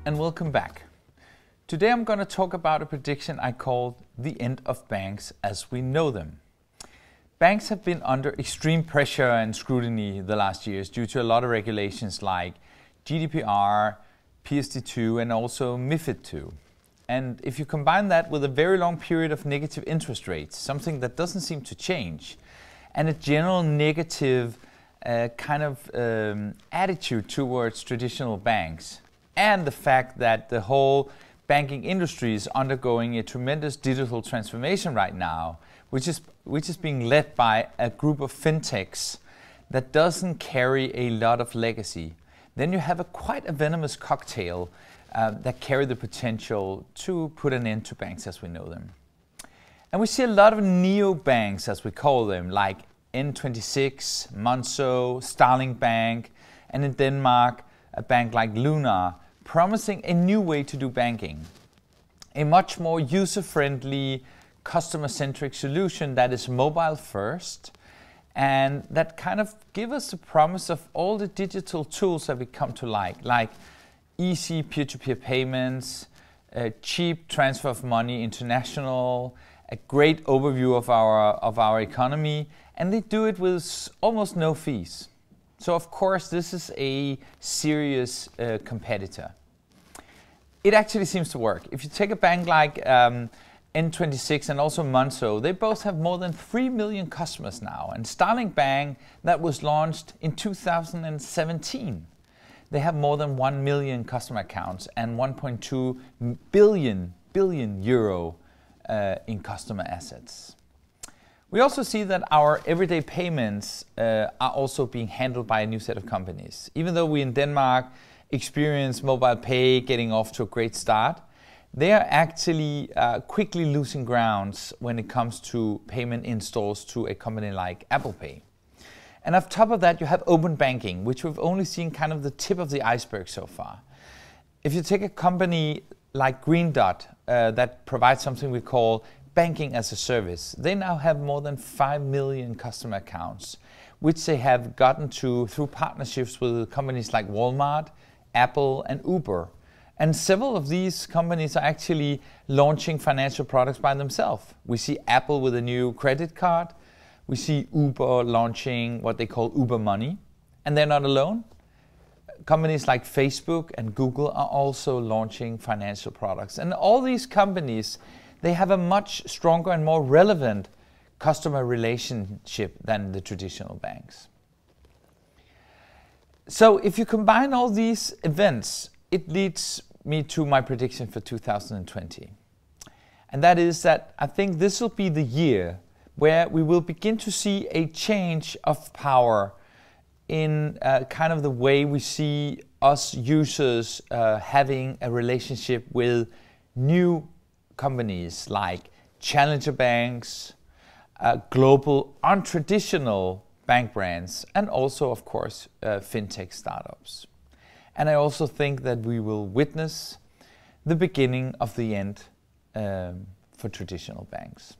and welcome back. Today I'm going to talk about a prediction I called the end of banks as we know them. Banks have been under extreme pressure and scrutiny the last years due to a lot of regulations like GDPR, PSD2 and also MiFID II. And if you combine that with a very long period of negative interest rates, something that doesn't seem to change, and a general negative attitude towards traditional banks, and the fact that the whole banking industry is undergoing a tremendous digital transformation right now, which is being led by a group of fintechs that doesn't carry a lot of legacy, then you have quite a venomous cocktail that carry the potential to put an end to banks as we know them. And we see a lot of neo-banks, as we call them, like N26, Monzo, Starling Bank, and in Denmark, a bank like Lunar, promising a new way to do banking. A much more user-friendly, customer-centric solution that is mobile first, and that kind of give us the promise of all the digital tools that we come to like easy peer-to-peer payments, cheap transfer of money international, a great overview of our economy, and they do it with almost no fees. So of course this is a serious competitor. It actually seems to work. If you take a bank like N26 and also Monzo, they both have more than 3 million customers now. And Starling Bank, that was launched in 2017. They have more than 1 million customer accounts and 1.2 billion euro in customer assets. We also see that our everyday payments are also being handled by a new set of companies. Even though we in Denmark experience mobile pay getting off to a great start, they are actually quickly losing grounds when it comes to payment in stores to a company like Apple Pay. And on top of that, you have open banking, which we've only seen kind of the tip of the iceberg so far. If you take a company like Green Dot that provides something we call banking as a service, they now have more than 5 million customer accounts, which they have gotten to through partnerships with companies like Walmart, Apple and Uber. And several of these companies are actually launching financial products by themselves. We see Apple with a new credit card. We see Uber launching what they call Uber Money. And they're not alone. Companies like Facebook and Google are also launching financial products. And all these companies, they have a much stronger and more relevant customer relationship than the traditional banks. So if you combine all these events, it leads me to my prediction for 2020. And that is that I think this will be the year where we will begin to see a change of power in kind of the way we see us users having a relationship with new companies like challenger banks, global untraditional bank brands, and also, of course, fintech startups. And I also think that we will witness the beginning of the end for traditional banks.